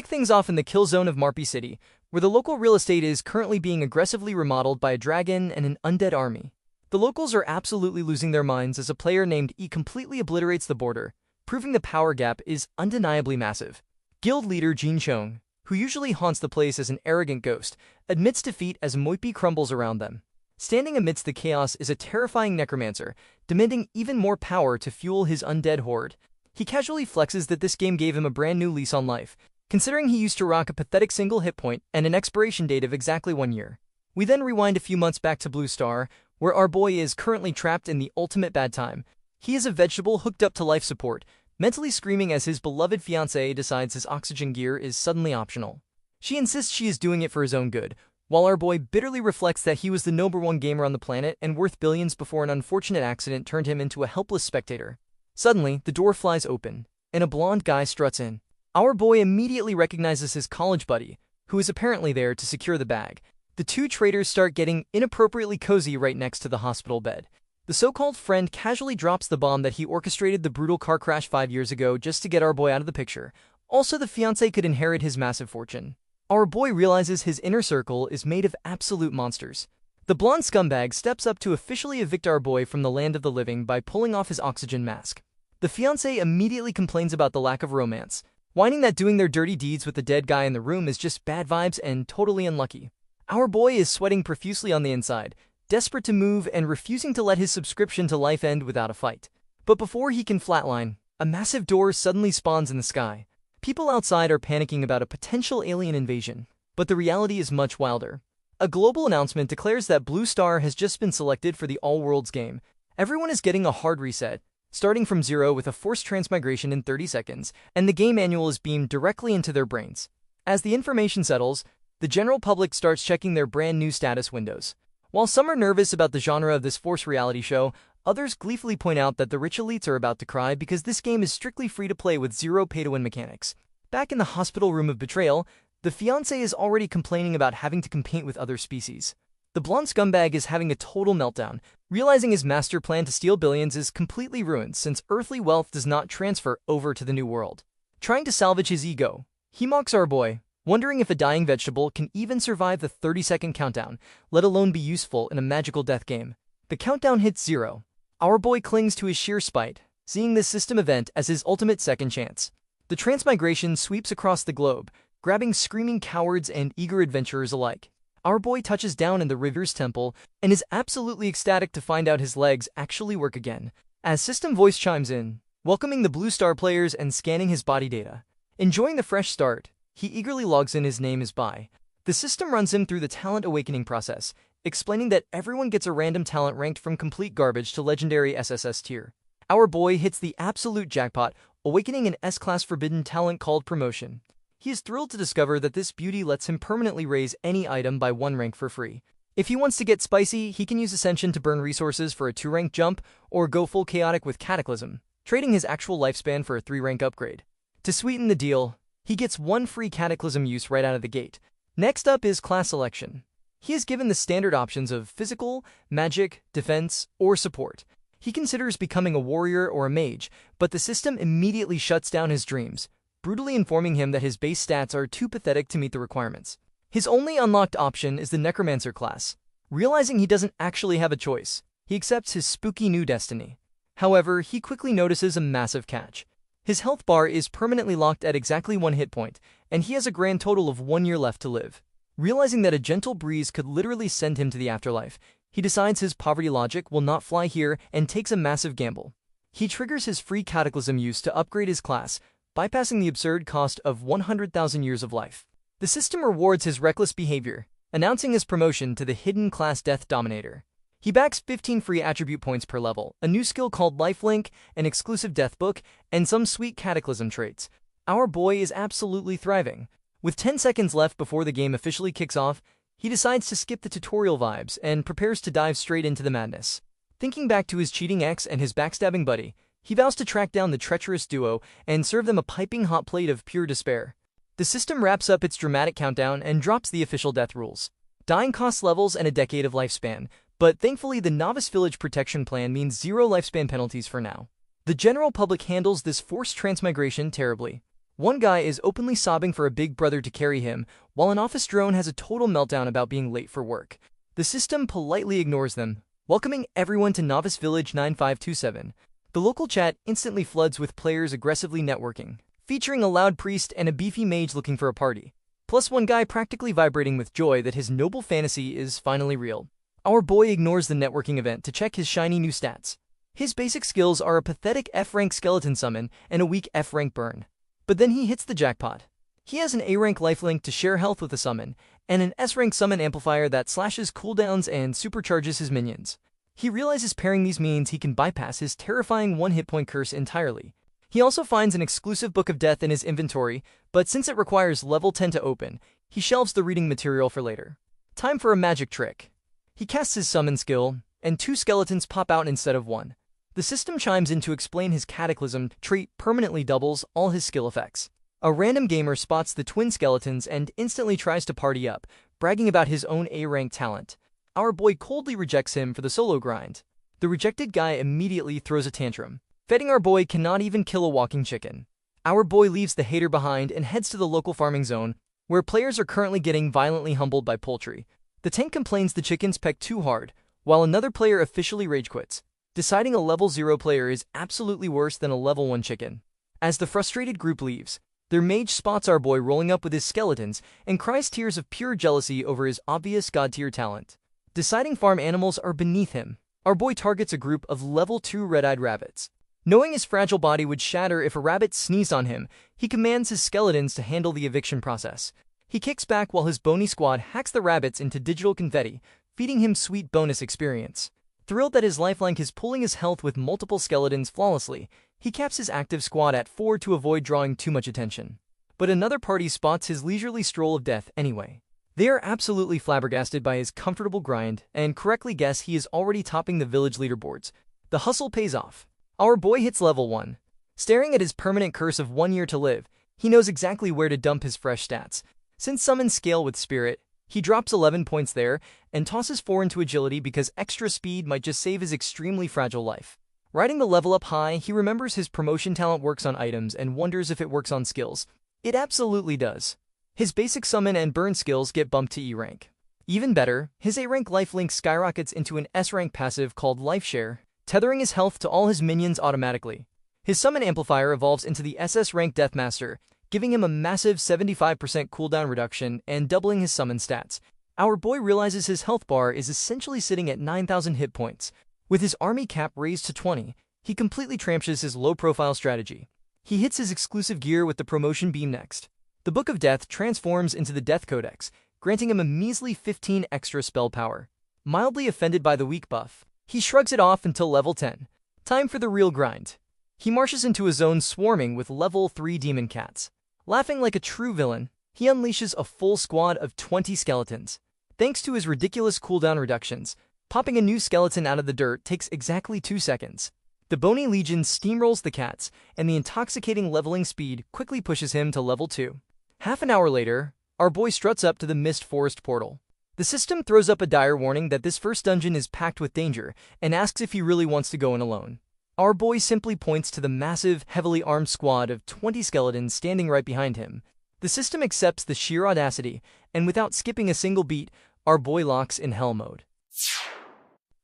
kick things off in the kill zone of Marpi City, where the local real estate is currently being aggressively remodeled by a dragon and an undead army. The locals are absolutely losing their minds as a player named E completely obliterates the border, proving the power gap is undeniably massive. Guild leader Jin Chong, who usually haunts the place as an arrogant ghost, admits defeat as Moipi crumbles around them. Standing amidst the chaos is a terrifying Necromancer, demanding even more power to fuel his undead horde. He casually flexes that this game gave him a brand new lease on life, considering he used to rock a pathetic single hit point and an expiration date of exactly 1 year. We then rewind a few months back to Blue Star, where our boy is currently trapped in the ultimate bad time. He is a vegetable hooked up to life support, mentally screaming as his beloved fiancée decides his oxygen gear is suddenly optional. She insists she is doing it for his own good, while our boy bitterly reflects that he was the #1 gamer on the planet and worth billions before an unfortunate accident turned him into a helpless spectator. Suddenly, the door flies open, and a blonde guy struts in. Our boy immediately recognizes his college buddy, who is apparently there to secure the bag. The two traitors start getting inappropriately cozy right next to the hospital bed. The so-called friend casually drops the bomb that he orchestrated the brutal car crash 5 years ago just to get our boy out of the picture. Also, the fiancé could inherit his massive fortune. Our boy realizes his inner circle is made of absolute monsters. The blonde scumbag steps up to officially evict our boy from the land of the living by pulling off his oxygen mask. The fiancé immediately complains about the lack of romance, whining that doing their dirty deeds with the dead guy in the room is just bad vibes and totally unlucky. Our boy is sweating profusely on the inside, desperate to move and refusing to let his subscription to life end without a fight. But before he can flatline, a massive door suddenly spawns in the sky. People outside are panicking about a potential alien invasion, but the reality is much wilder. A global announcement declares that Blue Star has just been selected for the All Worlds game. Everyone is getting a hard reset, starting from zero with a forced transmigration in 30 seconds, and the game manual is beamed directly into their brains. As the information settles, the general public starts checking their brand new status windows. While some are nervous about the genre of this forced reality show, others gleefully point out that the rich elites are about to cry because this game is strictly free to play with zero pay-to-win mechanics. Back in the hospital room of betrayal, the fiancé is already complaining about having to compete with other species. The blonde scumbag is having a total meltdown, realizing his master plan to steal billions is completely ruined since earthly wealth does not transfer over to the new world. Trying to salvage his ego, he mocks our boy, wondering if a dying vegetable can even survive the 30-second countdown, let alone be useful in a magical death game. The countdown hits 0. Our boy clings to his sheer spite, seeing this system event as his ultimate second chance. The transmigration sweeps across the globe, grabbing screaming cowards and eager adventurers alike. Our boy touches down in the River's Temple and is absolutely ecstatic to find out his legs actually work again. As system voice chimes in, welcoming the Blue Star players and scanning his body data. Enjoying the fresh start, he eagerly logs in. His name is Bai. The system runs him through the talent awakening process, explaining that everyone gets a random talent ranked from complete garbage to legendary SSS tier. Our boy hits the absolute jackpot, awakening an S-class forbidden talent called Promotion. He is thrilled to discover that this beauty lets him permanently raise any item by 1 rank for free. If he wants to get spicy, he can use Ascension to burn resources for a 2-rank jump, or go full chaotic with Cataclysm, trading his actual lifespan for a 3-rank upgrade. To sweeten the deal, he gets 1 free Cataclysm use right out of the gate. Next up is class selection. He is given the standard options of physical, magic, defense, or support. He considers becoming a warrior or a mage, but the system immediately shuts down his dreams, brutally informing him that his base stats are too pathetic to meet the requirements. His only unlocked option is the Necromancer class. Realizing he doesn't actually have a choice, he accepts his spooky new destiny. However, he quickly notices a massive catch. His health bar is permanently locked at exactly 1 hit point, and he has a grand total of 1 year left to live. Realizing that a gentle breeze could literally send him to the afterlife, he decides his poverty logic will not fly here and takes a massive gamble. He triggers his free Cataclysm use to upgrade his class, bypassing the absurd cost of 100,000 years of life. The system rewards his reckless behavior, announcing his promotion to the hidden class Death Dominator. He backs 15 free attribute points per level, a new skill called Lifelink, an exclusive death book, and some sweet Cataclysm traits. Our boy is absolutely thriving. With 10 seconds left before the game officially kicks off, he decides to skip the tutorial vibes and prepares to dive straight into the madness. Thinking back to his cheating ex and his backstabbing buddy, he vows to track down the treacherous duo and serve them a piping hot plate of pure despair. The system wraps up its dramatic countdown and drops the official death rules. Dying costs levels and a decade of lifespan, but thankfully the Novice Village Protection Plan means 0 lifespan penalties for now. The general public handles this forced transmigration terribly. One guy is openly sobbing for a big brother to carry him, while an office drone has a total meltdown about being late for work. The system politely ignores them, welcoming everyone to Novice Village 9527. The local chat instantly floods with players aggressively networking, featuring a loud priest and a beefy mage looking for a party. Plus one guy practically vibrating with joy that his noble fantasy is finally real. Our boy ignores the networking event to check his shiny new stats. His basic skills are a pathetic F-rank skeleton summon and a weak F-rank burn. But then he hits the jackpot. He has an A-rank lifelink to share health with a summon, and an S-rank summon amplifier that slashes cooldowns and supercharges his minions. He realizes pairing these means he can bypass his terrifying one-hit point curse entirely. He also finds an exclusive Book of Death in his inventory, but since it requires level 10 to open, he shelves the reading material for later. Time for a magic trick. He casts his summon skill, and 2 skeletons pop out instead of 1. The system chimes in to explain his Cataclysm trait permanently doubles all his skill effects. A random gamer spots the twin skeletons and instantly tries to party up, bragging about his own A-rank talent. Our boy coldly rejects him for the solo grind. The rejected guy immediately throws a tantrum. Fetting our boy cannot even kill a walking chicken. Our boy leaves the hater behind and heads to the local farming zone, where players are currently getting violently humbled by poultry. The tank complains the chickens peck too hard, while another player officially rage quits, deciding a level 0 player is absolutely worse than a level 1 chicken. As the frustrated group leaves, their mage spots our boy rolling up with his skeletons and cries tears of pure jealousy over his obvious god-tier talent. Deciding farm animals are beneath him, our boy targets a group of level 2 red-eyed rabbits. Knowing his fragile body would shatter if a rabbit sneezed on him, he commands his skeletons to handle the eviction process. He kicks back while his bony squad hacks the rabbits into digital confetti, feeding him sweet bonus experience. Thrilled that his lifelink is pulling his health with multiple skeletons flawlessly, he caps his active squad at 4 to avoid drawing too much attention. But another party spots his leisurely stroll of death anyway. They are absolutely flabbergasted by his comfortable grind and correctly guess he is already topping the village leaderboards. The hustle pays off. Our boy hits level 1. Staring at his permanent curse of 1 year to live, he knows exactly where to dump his fresh stats. Since summons scale with spirit, he drops 11 points there and tosses 4 into agility because extra speed might just save his extremely fragile life. Riding the level up high, he remembers his promotion talent works on items and wonders if it works on skills. It absolutely does. His basic summon and burn skills get bumped to E rank. Even better, his A rank lifelink skyrockets into an S rank passive called Life Share, tethering his health to all his minions automatically. His summon amplifier evolves into the SS rank Deathmaster, giving him a massive 75% cooldown reduction and doubling his summon stats. Our boy realizes his health bar is essentially sitting at 9,000 hit points. With his army cap raised to 20, he completely tramshes his low-profile strategy. He hits his exclusive gear with the promotion beam next. The Book of Death transforms into the Death Codex, granting him a measly 15 extra spell power. Mildly offended by the weak buff, he shrugs it off until level 10. Time for the real grind. He marches into a zone swarming with level 3 demon cats. Laughing like a true villain, he unleashes a full squad of 20 skeletons. Thanks to his ridiculous cooldown reductions, popping a new skeleton out of the dirt takes exactly 2 seconds. The Bony Legion steamrolls the cats, and the intoxicating leveling speed quickly pushes him to level 2. Half an hour later, our boy struts up to the Mist Forest portal. The system throws up a dire warning that this first dungeon is packed with danger, and asks if he really wants to go in alone. Our boy simply points to the massive, heavily armed squad of 20 skeletons standing right behind him. The system accepts the sheer audacity, and without skipping a single beat, our boy locks in hell mode.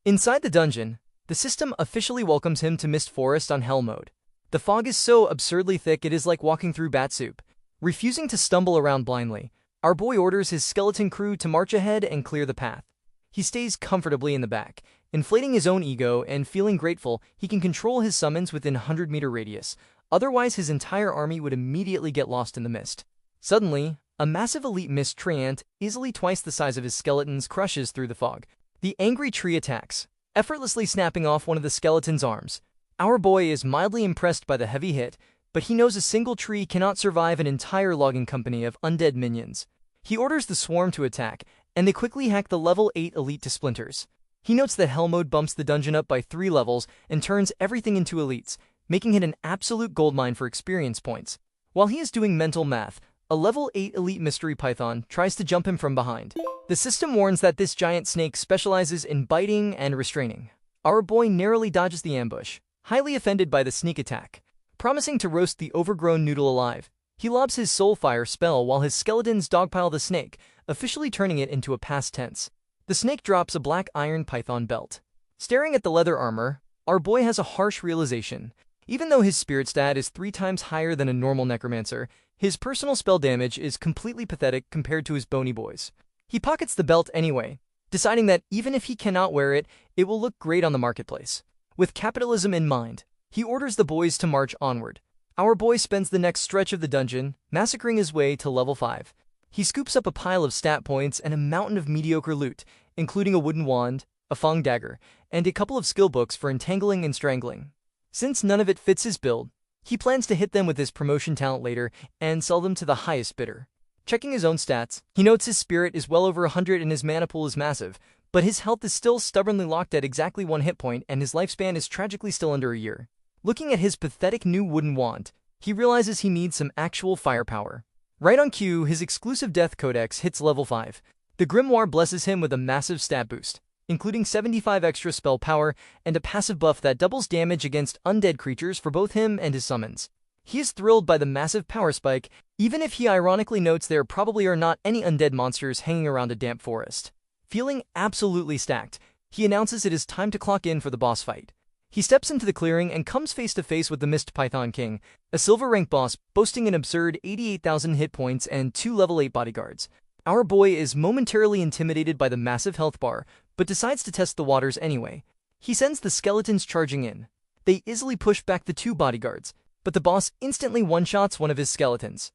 Inside the dungeon, the system officially welcomes him to Mist Forest on hell mode. The fog is so absurdly thick it is like walking through bat soup. Refusing to stumble around blindly, our boy orders his skeleton crew to march ahead and clear the path. He stays comfortably in the back, inflating his own ego and feeling grateful he can control his summons within 100-meter radius, otherwise his entire army would immediately get lost in the mist. Suddenly, a massive elite mist tree ant, easily twice the size of his skeletons, crushes through the fog. The angry tree attacks, effortlessly snapping off one of the skeleton's arms. Our boy is mildly impressed by the heavy hit, but he knows a single tree cannot survive an entire logging company of undead minions. He orders the swarm to attack, and they quickly hack the level 8 elite to splinters. He notes that hell mode bumps the dungeon up by 3 levels and turns everything into elites, making it an absolute goldmine for experience points. While he is doing mental math, a level 8 elite mystery python tries to jump him from behind. The system warns that this giant snake specializes in biting and restraining. Our boy narrowly dodges the ambush, highly offended by the sneak attack. Promising to roast the overgrown noodle alive, He lobs his Soulfire spell while his skeletons dogpile the snake, officially turning it into a past tense. The snake drops a black iron python belt. Staring at the leather armor, our boy has a harsh realization. Even though his spirit stat is 3 times higher than a normal Necromancer, his personal spell damage is completely pathetic compared to his bony boys. He pockets the belt anyway, deciding that even if he cannot wear it, it will look great on the marketplace. With capitalism in mind, he orders the boys to march onward. Our boy spends the next stretch of the dungeon, massacring his way to level 5. He scoops up a pile of stat points and a mountain of mediocre loot, including a wooden wand, a Feng dagger, and a couple of skill books for entangling and strangling. Since none of it fits his build, he plans to hit them with his promotion talent later and sell them to the highest bidder. Checking his own stats, he notes his spirit is well over 100 and his mana pool is massive, but his health is still stubbornly locked at exactly 1 hit point and his lifespan is tragically still under a year. Looking at his pathetic new wooden wand, he realizes he needs some actual firepower. Right on cue, his exclusive Death Codex hits level 5. The Grimoire blesses him with a massive stat boost, including 75 extra spell power and a passive buff that doubles damage against undead creatures for both him and his summons. He is thrilled by the massive power spike, even if he ironically notes there probably are not any undead monsters hanging around a damp forest. Feeling absolutely stacked, he announces it is time to clock in for the boss fight. He steps into the clearing and comes face to face with the Mist Python King, a silver rank boss boasting an absurd 88,000 hit points and 2 level 8 bodyguards. Our boy is momentarily intimidated by the massive health bar, but decides to test the waters anyway. He sends the skeletons charging in. They easily push back the 2 bodyguards, but the boss instantly one-shots one of his skeletons.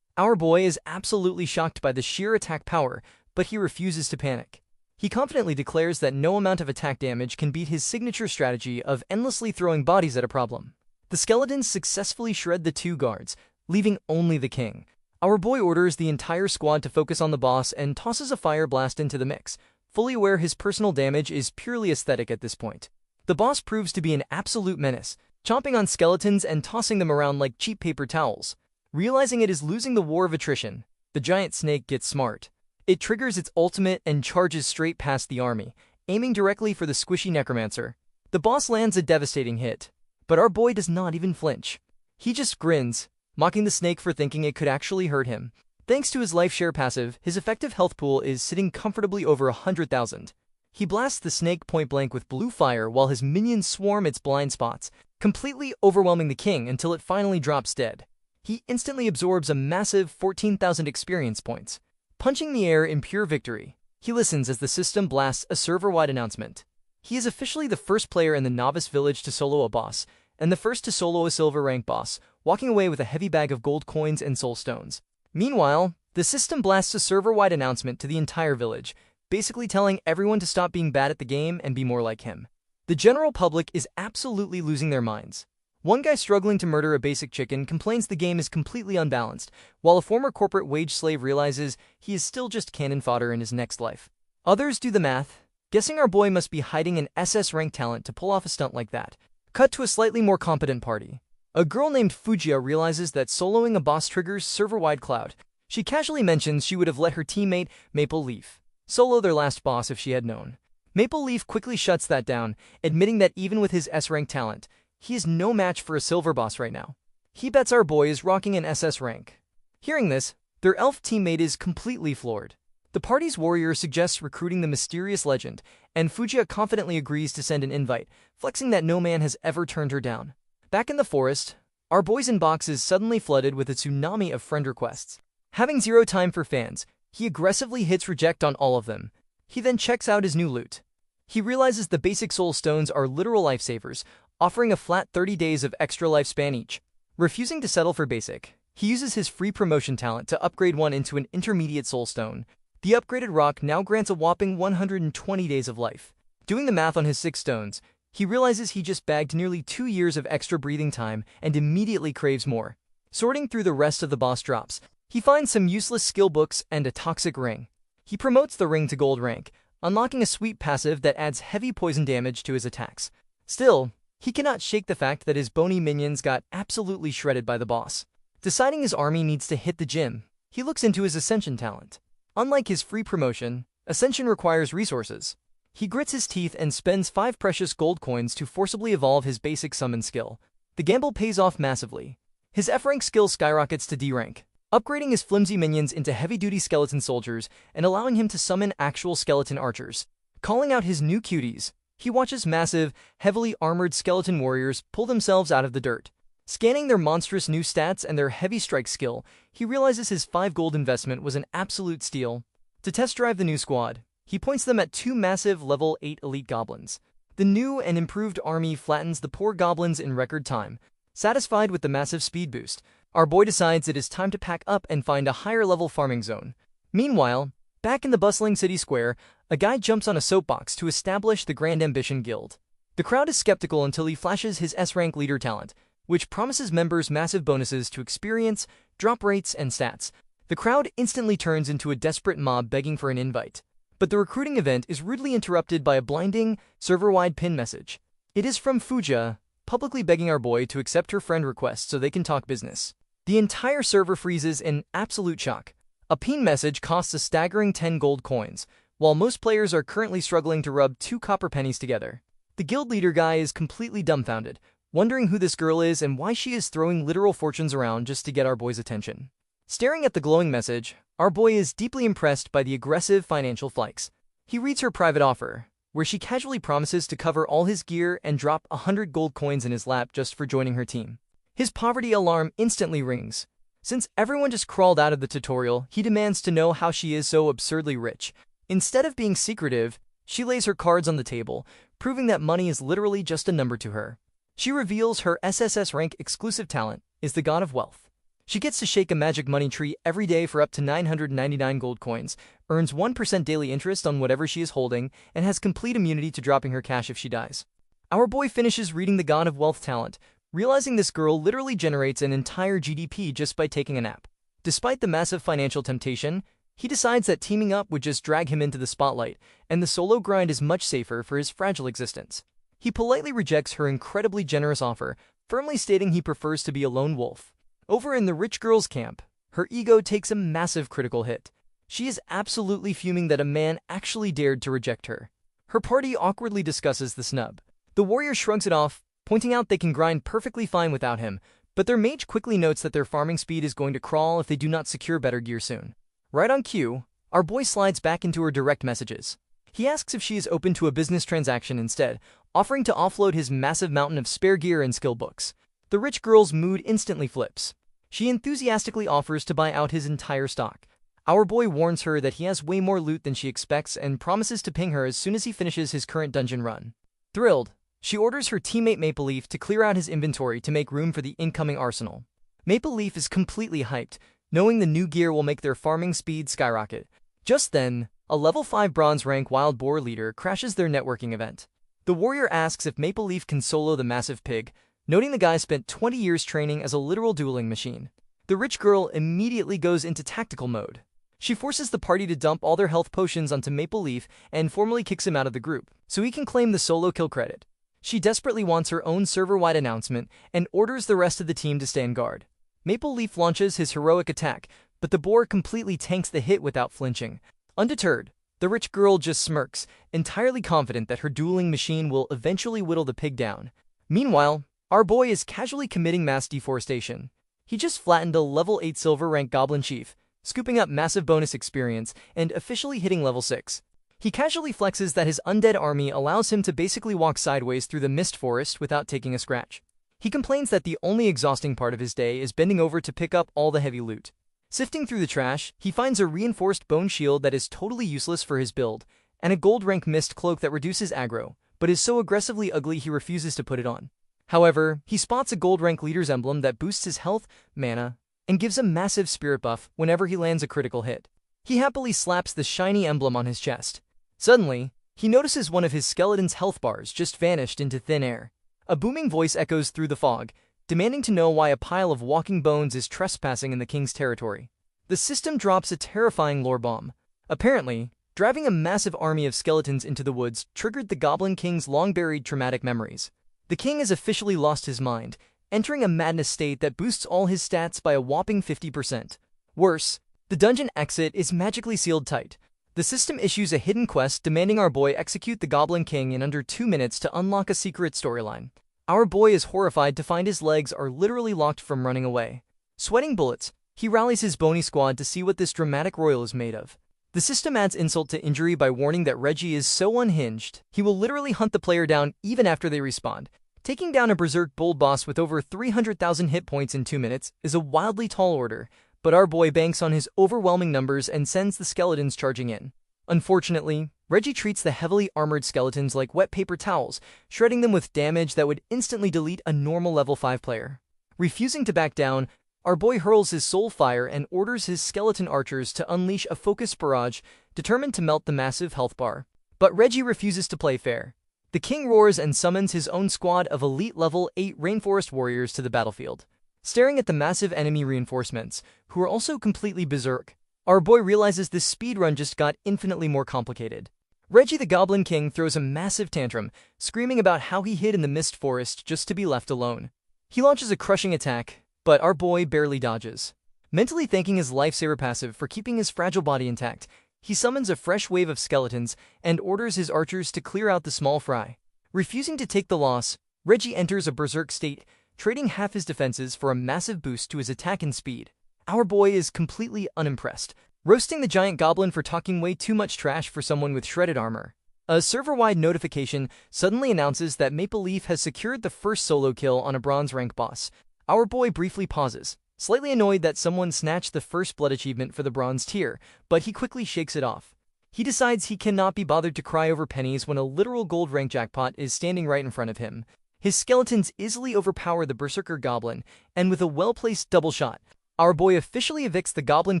Our boy is absolutely shocked by the sheer attack power, but he refuses to panic. He confidently declares that no amount of attack damage can beat his signature strategy of endlessly throwing bodies at a problem. The skeletons successfully shred the 2 guards, leaving only the king. Our boy orders the entire squad to focus on the boss and tosses a fire blast into the mix, fully aware his personal damage is purely aesthetic at this point. The boss proves to be an absolute menace, chomping on skeletons and tossing them around like cheap paper towels. Realizing it is losing the war of attrition, the giant snake gets smart. It triggers its ultimate and charges straight past the army, aiming directly for the squishy Necromancer. The boss lands a devastating hit, but our boy does not even flinch. He just grins, mocking the snake for thinking it could actually hurt him. Thanks to his life share passive, his effective health pool is sitting comfortably over 100,000. He blasts the snake point blank with blue fire while his minions swarm its blind spots, completely overwhelming the king until it finally drops dead. He instantly absorbs a massive 14,000 experience points. Punching the air in pure victory, he listens as the system blasts a server-wide announcement. He is officially the first player in the Novice Village to solo a boss, and the first to solo a silver rank boss, walking away with a heavy bag of gold coins and soul stones. Meanwhile, the system blasts a server-wide announcement to the entire village, basically telling everyone to stop being bad at the game and be more like him. The general public is absolutely losing their minds. One guy struggling to murder a basic chicken complains the game is completely unbalanced, while a former corporate wage slave realizes he is still just cannon fodder in his next life. Others do the math, guessing our boy must be hiding an SS rank talent to pull off a stunt like that. Cut to a slightly more competent party. A girl named Fujiya realizes that soloing a boss triggers server-wide cloud. She casually mentions she would have let her teammate, Maple Leaf, solo their last boss if she had known. Maple Leaf quickly shuts that down, admitting that even with his S-rank talent, he is no match for a silver boss right now. He bets our boy is rocking an SS rank. Hearing this, their elf teammate is completely floored. The party's warrior suggests recruiting the mysterious legend, and Fujiya confidently agrees to send an invite, flexing that no man has ever turned her down. Back in the forest, our boy's inbox is suddenly flooded with a tsunami of friend requests. Having zero time for fans, he aggressively hits reject on all of them. He then checks out his new loot. He realizes the basic soul stones are literal lifesavers, offering a flat 30 days of extra lifespan each. Refusing to settle for basic, he uses his free promotion talent to upgrade one into an intermediate soul stone. The upgraded rock now grants a whopping 120 days of life. Doing the math on his 6 stones, he realizes he just bagged nearly 2 years of extra breathing time and immediately craves more. Sorting through the rest of the boss drops, he finds some useless skill books and a toxic ring. He promotes the ring to gold rank, unlocking a sweet passive that adds heavy poison damage to his attacks. Still, he cannot shake the fact that his bony minions got absolutely shredded by the boss. Deciding his army needs to hit the gym, he looks into his Ascension talent. Unlike his free promotion, Ascension requires resources. He grits his teeth and spends 5 precious gold coins to forcibly evolve his basic summon skill. The gamble pays off massively. His F rank skill skyrockets to D rank, upgrading his flimsy minions into heavy-duty skeleton soldiers and allowing him to summon actual skeleton archers. Calling out his new cuties, he watches massive, heavily armored skeleton warriors pull themselves out of the dirt. Scanning their monstrous new stats and their heavy strike skill, he realizes his 5 gold investment was an absolute steal. To test drive the new squad, he points them at 2 massive level 8 elite goblins. The new and improved army flattens the poor goblins in record time. Satisfied with the massive speed boost, our boy decides it is time to pack up and find a higher level farming zone. Meanwhile, back in the bustling city square, a guy jumps on a soapbox to establish the Grand Ambition Guild. The crowd is skeptical until he flashes his S-rank leader talent, which promises members massive bonuses to experience, drop rates, and stats. The crowd instantly turns into a desperate mob begging for an invite. But the recruiting event is rudely interrupted by a blinding, server-wide pin message. It is from Fuja, publicly begging our boy to accept her friend request so they can talk business. The entire server freezes in absolute shock. A pin message costs a staggering 10 gold coins, while most players are currently struggling to rub 2 copper pennies together. The guild leader guy is completely dumbfounded, wondering who this girl is and why she is throwing literal fortunes around just to get our boy's attention. Staring at the glowing message, our boy is deeply impressed by the aggressive financial flex. He reads her private offer, where she casually promises to cover all his gear and drop 100 gold coins in his lap just for joining her team. His poverty alarm instantly rings. Since everyone just crawled out of the tutorial, he demands to know how she is so absurdly rich. Instead of being secretive, she lays her cards on the table, proving that money is literally just a number to her. She reveals her SSS rank exclusive talent is the God of Wealth. She gets to shake a magic money tree every day for up to 999 gold coins, earns 1% daily interest on whatever she is holding, and has complete immunity to dropping her cash if she dies. Our boy finishes reading the God of Wealth talent, realizing this girl literally generates an entire GDP just by taking a nap. Despite the massive financial temptation, he decides that teaming up would just drag him into the spotlight, and the solo grind is much safer for his fragile existence. He politely rejects her incredibly generous offer, firmly stating he prefers to be a lone wolf. Over in the rich girl's camp, her ego takes a massive critical hit. She is absolutely fuming that a man actually dared to reject her. Her party awkwardly discusses the snub. The warrior shrugs it off, pointing out they can grind perfectly fine without him, but their mage quickly notes that their farming speed is going to crawl if they do not secure better gear soon. Right on cue, our boy slides back into her direct messages. He asks if she is open to a business transaction instead, offering to offload his massive mountain of spare gear and skill books. The rich girl's mood instantly flips. She enthusiastically offers to buy out his entire stock. Our boy warns her that he has way more loot than she expects and promises to ping her as soon as he finishes his current dungeon run. Thrilled, she orders her teammate Maple Leaf to clear out his inventory to make room for the incoming arsenal. Maple Leaf is completely hyped, knowing the new gear will make their farming speed skyrocket. Just then, a level 5 bronze rank wild boar leader crashes their networking event. The warrior asks if Maple Leaf can solo the massive pig, noting the guy spent 20 years training as a literal dueling machine. The rich girl immediately goes into tactical mode. She forces the party to dump all their health potions onto Maple Leaf and formally kicks him out of the group, so he can claim the solo kill credit. She desperately wants her own server-wide announcement and orders the rest of the team to stand guard. Maple Leaf launches his heroic attack, but the boar completely tanks the hit without flinching. Undeterred, the rich girl just smirks, entirely confident that her dueling machine will eventually whittle the pig down. Meanwhile, our boy is casually committing mass deforestation. He just flattened a level 8 silver rank goblin chief, scooping up massive bonus experience and officially hitting level 6. He casually flexes that his undead army allows him to basically walk sideways through the mist forest without taking a scratch. He complains that the only exhausting part of his day is bending over to pick up all the heavy loot. Sifting through the trash, he finds a reinforced bone shield that is totally useless for his build, and a gold rank mist cloak that reduces aggro, but is so aggressively ugly he refuses to put it on. However, he spots a gold rank leader's emblem that boosts his health, mana, and gives a massive spirit buff whenever he lands a critical hit. He happily slaps the shiny emblem on his chest. Suddenly, he notices one of his skeleton's health bars just vanished into thin air. A booming voice echoes through the fog, demanding to know why a pile of walking bones is trespassing in the king's territory. The system drops a terrifying lore bomb. Apparently, driving a massive army of skeletons into the woods triggered the Goblin King's long-buried traumatic memories. The king has officially lost his mind, entering a madness state that boosts all his stats by a whopping 50%. Worse, the dungeon exit is magically sealed tight. The system issues a hidden quest demanding our boy execute the Goblin King in under 2 minutes to unlock a secret storyline. Our boy is horrified to find his legs are literally locked from running away. Sweating bullets, he rallies his bony squad to see what this dramatic royal is made of. The system adds insult to injury by warning that Reggie is so unhinged, he will literally hunt the player down even after they respawn. Taking down a berserk bold boss with over 300,000 hit points in 2 minutes is a wildly tall order, but our boy banks on his overwhelming numbers and sends the skeletons charging in. Unfortunately, Reggie treats the heavily armored skeletons like wet paper towels, shredding them with damage that would instantly delete a normal level 5 player. Refusing to back down, our boy hurls his soul fire and orders his skeleton archers to unleash a focus barrage, determined to melt the massive health bar. But Reggie refuses to play fair. The king roars and summons his own squad of elite level 8 rainforest warriors to the battlefield. Staring at the massive enemy reinforcements, who are also completely berserk, our boy realizes this speedrun just got infinitely more complicated. Reggie the Goblin King throws a massive tantrum, screaming about how he hid in the mist forest just to be left alone. He launches a crushing attack, but our boy barely dodges. Mentally thanking his lifesaver passive for keeping his fragile body intact, he summons a fresh wave of skeletons and orders his archers to clear out the small fry. Refusing to take the loss, Reggie enters a berserk state, trading half his defenses for a massive boost to his attack and speed. Our boy is completely unimpressed, roasting the giant goblin for talking way too much trash for someone with shredded armor. A server-wide notification suddenly announces that Maple Leaf has secured the first solo kill on a bronze rank boss. Our boy briefly pauses, slightly annoyed that someone snatched the first blood achievement for the bronze tier, but he quickly shakes it off. He decides he cannot be bothered to cry over pennies when a literal gold rank jackpot is standing right in front of him. His skeletons easily overpower the berserker goblin, and with a well-placed double shot, our boy officially evicts the Goblin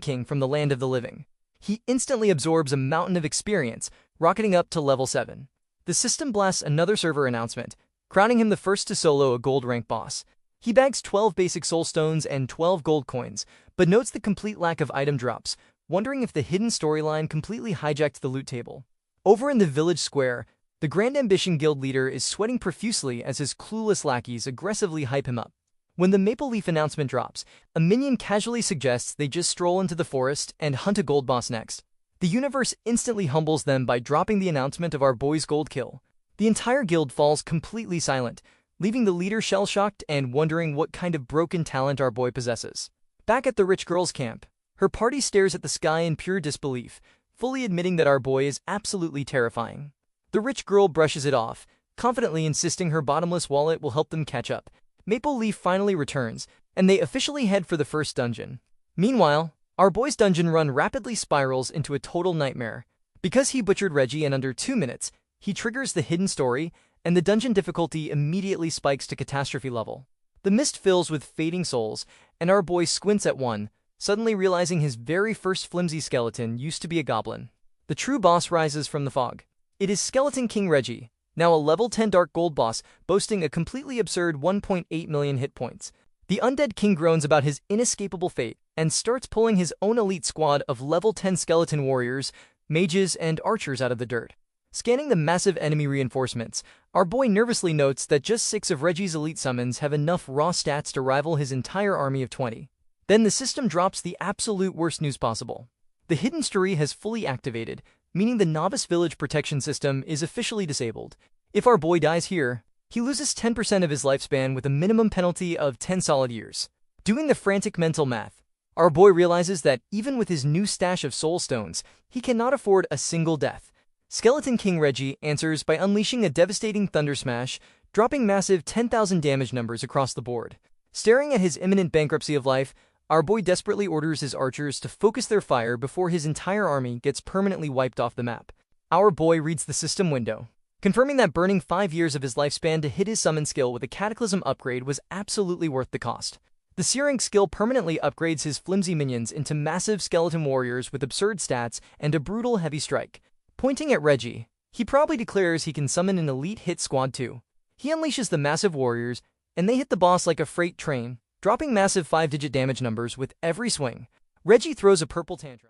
King from the land of the living. He instantly absorbs a mountain of experience, rocketing up to level 7. The system blasts another server announcement, crowning him the first to solo a gold rank boss. He bags 12 basic soul stones and 12 gold coins, but notes the complete lack of item drops, wondering if the hidden storyline completely hijacked the loot table. Over in the village square, the Grand Ambition Guild leader is sweating profusely as his clueless lackeys aggressively hype him up. When the Maple Leaf announcement drops, a minion casually suggests they just stroll into the forest and hunt a gold boss next. The universe instantly humbles them by dropping the announcement of our boy's gold kill. The entire guild falls completely silent, leaving the leader shell-shocked and wondering what kind of broken talent our boy possesses. Back at the rich girl's camp, her party stares at the sky in pure disbelief, fully admitting that our boy is absolutely terrifying. The rich girl brushes it off, confidently insisting her bottomless wallet will help them catch up. Maple Leaf finally returns, and they officially head for the first dungeon. Meanwhile, our boy's dungeon run rapidly spirals into a total nightmare. Because he butchered Reggie in under 2 minutes, he triggers the hidden story, and the dungeon difficulty immediately spikes to catastrophe level. The mist fills with fading souls, and our boy squints at one, suddenly realizing his very first flimsy skeleton used to be a goblin. The true boss rises from the fog. It is Skeleton King Reggie, now a level 10 Dark Gold boss, boasting a completely absurd 1.8 million hit points. The Undead King groans about his inescapable fate, and starts pulling his own elite squad of level 10 skeleton warriors, mages, and archers out of the dirt. Scanning the massive enemy reinforcements, our boy nervously notes that just 6 of Reggie's elite summons have enough raw stats to rival his entire army of 20. Then the system drops the absolute worst news possible. The hidden story has fully activated, meaning the novice village protection system is officially disabled. If our boy dies here, he loses 10% of his lifespan with a minimum penalty of 10 solid years. Doing the frantic mental math, our boy realizes that even with his new stash of soul stones, he cannot afford a single death. Skeleton King Reggie answers by unleashing a devastating thunder smash, dropping massive 10,000 damage numbers across the board. Staring at his imminent bankruptcy of life, our boy desperately orders his archers to focus their fire before his entire army gets permanently wiped off the map. Our boy reads the system window, confirming that burning 5 years of his lifespan to hit his summon skill with a Cataclysm upgrade was absolutely worth the cost. The C-rank skill permanently upgrades his flimsy minions into massive skeleton warriors with absurd stats and a brutal heavy strike. Pointing at Reggie, he probably declares he can summon an elite hit squad too. He unleashes the massive warriors, and they hit the boss like a freight train, dropping massive 5-digit damage numbers with every swing. Reggie throws a purple tantrum.